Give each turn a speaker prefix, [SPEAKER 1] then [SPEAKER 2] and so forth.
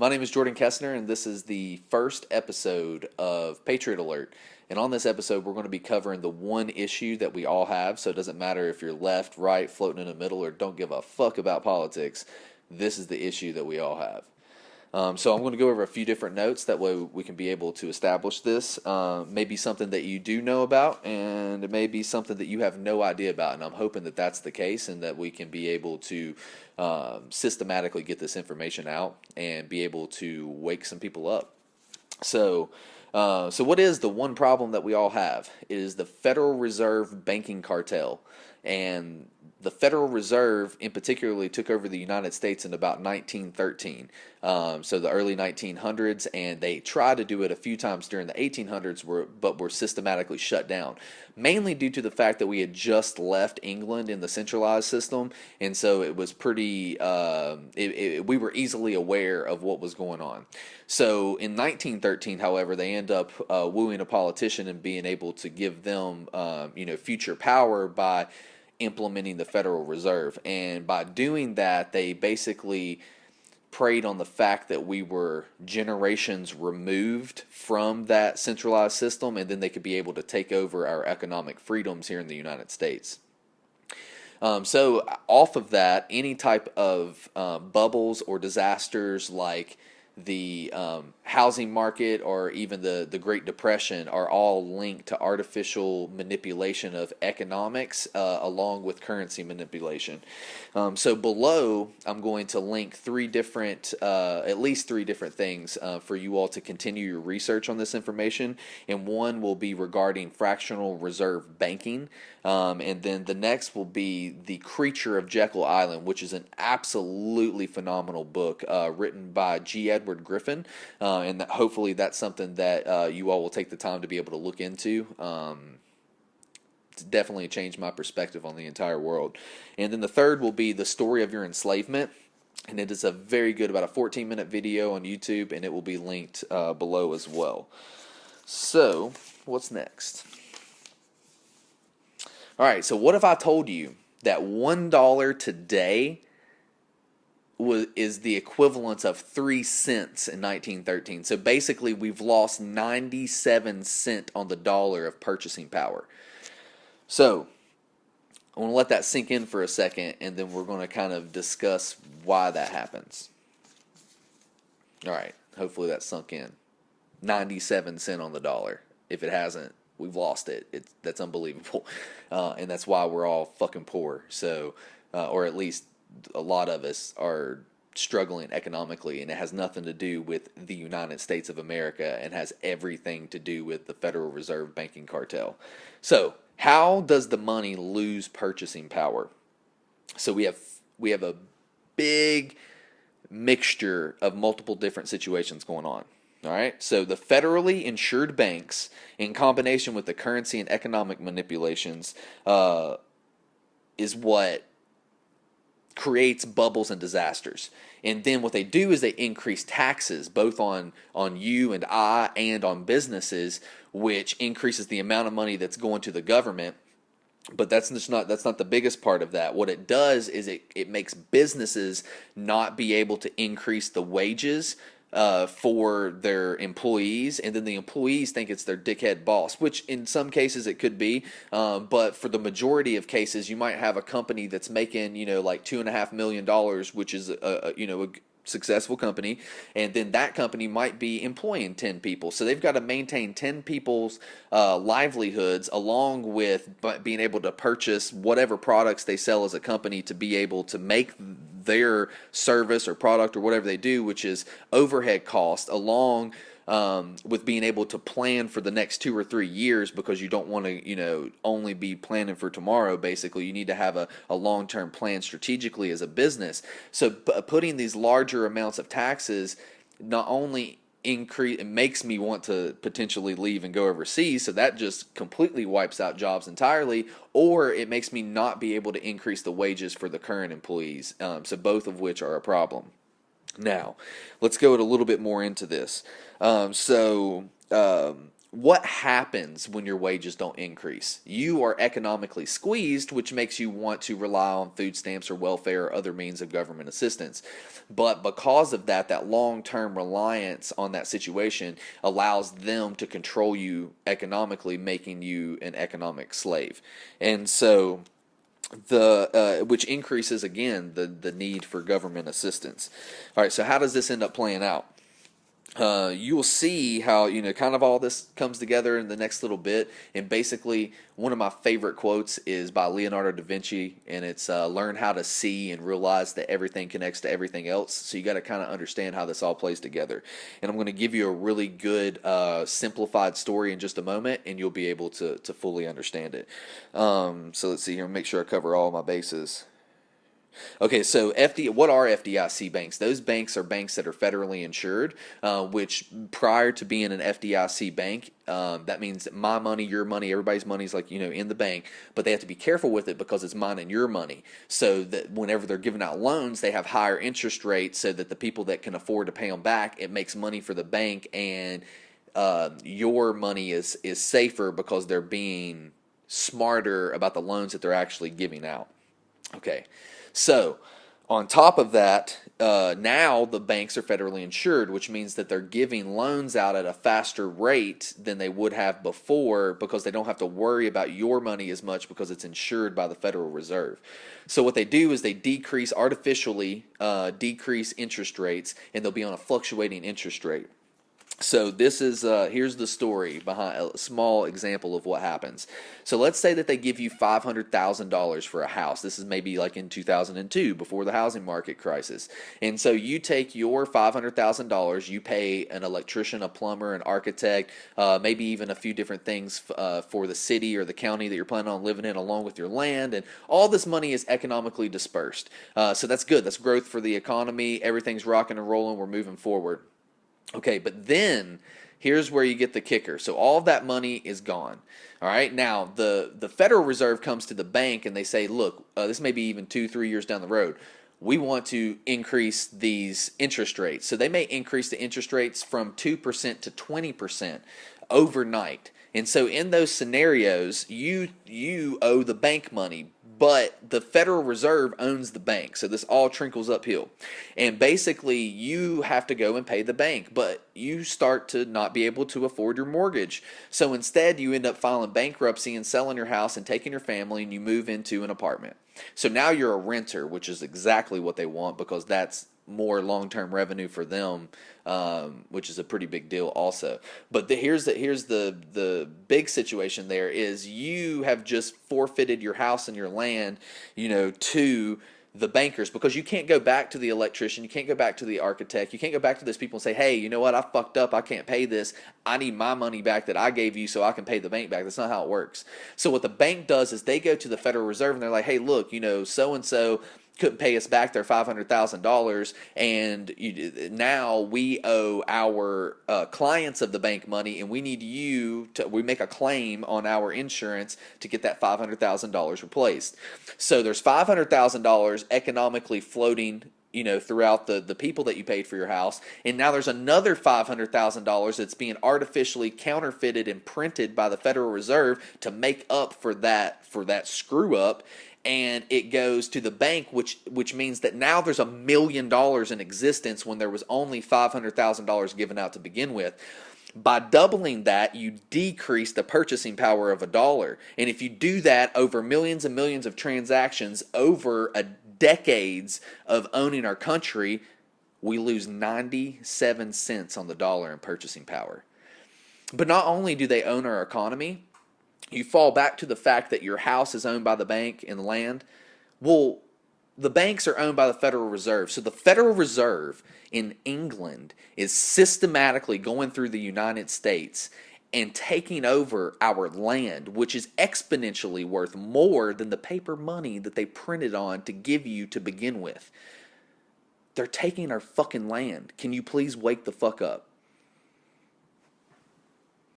[SPEAKER 1] My name is Jordan Kessner, and this is the first episode of Patriot Alert. And on this episode, we're going to be covering the one issue that we all have. So it doesn't matter if you're left, right, floating in the middle, or don't give a fuck about politics. This is the issue that we all have. So I'm going to go over a few different notes. That way we can be able to establish this. Maybe something that you do know about, and it may be something that you have no idea about. And I'm hoping that that's the case, and that we can be able to systematically get this information out and be able to wake some people up. So what is the one problem that we all have? It is the Federal Reserve banking cartel. And the Federal Reserve in particularly took over the United States in about 1913, so the early 1900s, and they tried to do it a few times during the 1800s, but were systematically shut down, mainly due to the fact that we had just left England in the centralized system, and so it was pretty, we were easily aware of what was going on. So in 1913, however, they end up wooing a politician and being able to give them, future power by implementing the Federal Reserve. And by doing that, they basically preyed on the fact that we were generations removed from that centralized system, and then they could be able to take over our economic freedoms here in the United States. So off of that, any type of bubbles or disasters like the housing market or even the Great Depression are all linked to artificial manipulation of economics along with currency manipulation. So below, I'm going to link at least three different things for you all to continue your research on this information. And one will be regarding fractional reserve banking. And then the next will be The Creature of Jekyll Island, which is an absolutely phenomenal book written by G. Edward Griffin, and hopefully that's something that you all will take the time to be able to look into. It's definitely changed my perspective on the entire world. And then the third will be The Story of Your Enslavement, and it is a very good, about a 14-minute video on YouTube, and it will be linked below as well. So, what's next? All right, so what if I told you that $1 today is the equivalent of 3 cents in 1913? So basically, we've lost 97 cents on the dollar of purchasing power. So I want to let that sink in for a second, and then we're going to kind of discuss why that happens. All right, hopefully that sunk in. 97 cents on the dollar. If it hasn't, we've lost it. That's unbelievable, and that's why we're all fucking poor. So, or at least a lot of us are struggling economically, and it has nothing to do with the United States of America, and has everything to do with the Federal Reserve banking cartel. So, how does the money lose purchasing power? So we have a big mixture of multiple different situations going on. All right, so the federally insured banks, in combination with the currency and economic manipulations, is what creates bubbles and disasters. And then what they do is they increase taxes, both on you and I and on businesses, which increases the amount of money that's going to the government. But that's not the biggest part of that. What it does is it makes businesses not be able to increase the wages for their employees, and then the employees think it's their dickhead boss, which in some cases it could be, but for the majority of cases, you might have a company that's making like $2.5 million, which is a successful company, and then that company might be employing 10 people, so they've got to maintain 10 people's livelihoods, along with being able to purchase whatever products they sell as a company to be able to make their service or product or whatever they do, which is overhead cost, along with being able to plan for the next 2 or 3 years, because you don't want to, only be planning for tomorrow. Basically, you need to have a long-term plan strategically as a business. So putting these larger amounts of taxes not only it makes me want to potentially leave and go overseas, so that just completely wipes out jobs entirely, or it makes me not be able to increase the wages for the current employees, so both of which are a problem. Now, let's go a little bit more into this. what happens when your wages don't increase? You are economically squeezed, which makes you want to rely on food stamps or welfare or other means of government assistance. But because of that, that long-term reliance on that situation allows them to control you economically, making you an economic slave. And so which increases again the need for government assistance. All right, so how does this end up playing out? You will see how, kind of all this comes together in the next little bit. And basically, one of my favorite quotes is by Leonardo da Vinci, and it's learn how to see and realize that everything connects to everything else. So you got to kind of understand how this all plays together. And I'm going to give you a really good simplified story in just a moment, and you'll be able to fully understand it. So let's see here, make sure I cover all my bases. Okay, so what are FDIC banks? Those banks are banks that are federally insured, which prior to being an FDIC bank, that means that my money, your money, everybody's money is like, in the bank, but they have to be careful with it because it's mine and your money. So that whenever they're giving out loans, they have higher interest rates so that the people that can afford to pay them back, it makes money for the bank, and your money is safer because they're being smarter about the loans that they're actually giving out. Okay. So, on top of that, now the banks are federally insured, which means that they're giving loans out at a faster rate than they would have before because they don't have to worry about your money as much because it's insured by the Federal Reserve. So what they do is they artificially decrease interest rates, and they'll be on a fluctuating interest rate. So this is here's the story behind a small example of what happens. So let's say that they give you $500,000 for a house. This is maybe like in 2002, before the housing market crisis. And so you take your $500,000, you pay an electrician, a plumber, an architect, maybe even a few different things for the city or the county that you're planning on living in, along with your land, and all this money is economically dispersed. So that's good. That's growth for the economy. Everything's rocking and rolling. We're moving forward. Okay, but then here's where you get the kicker. So all of that money is gone. All right, now the Federal Reserve comes to the bank and they say, look, this may be even 2-3 years down the road. We want to increase these interest rates. So they may increase the interest rates from 2% to 20% overnight. And so in those scenarios, you owe the bank money, but the Federal Reserve owns the bank. So this all trickles uphill. And basically, you have to go and pay the bank, but you start to not be able to afford your mortgage. So instead, you end up filing bankruptcy and selling your house and taking your family, and you move into an apartment. So now you're a renter, which is exactly what they want because that's more long-term revenue for them, which is a pretty big deal also. But here's the big situation there is you have just forfeited your house and your land, to the bankers, because you can't go back to the electrician, you can't go back to the architect, you can't go back to those people and say, hey, you know what, I fucked up, I can't pay this, I need my money back that I gave you so I can pay the bank back. That's not how it works. So what the bank does is they go to the Federal Reserve and they're like, hey, look, so-and-so couldn't pay us back their $500,000, and now we owe our clients of the bank money, and we need we make a claim on our insurance to get that $500,000 replaced. So there's $500,000 economically floating throughout the people that you paid for your house. And now there's another $500,000 that's being artificially counterfeited and printed by the Federal Reserve to make up for that screw up. And it goes to the bank, which means that now there's $1 million in existence when there was only $500,000 given out to begin with. By doubling that, you decrease the purchasing power of $1. And if you do that over millions and millions of transactions over decades of owning our country, we lose 97 cents on the dollar in purchasing power. But not only do they own our economy, you fall back to the fact that your house is owned by the bank and the land. Well, the banks are owned by the Federal Reserve. So the Federal Reserve in England is systematically going through the United States and taking over our land, which is exponentially worth more than the paper money that they printed on to give you to begin with. They're taking our fucking land. Can you please wake the fuck up?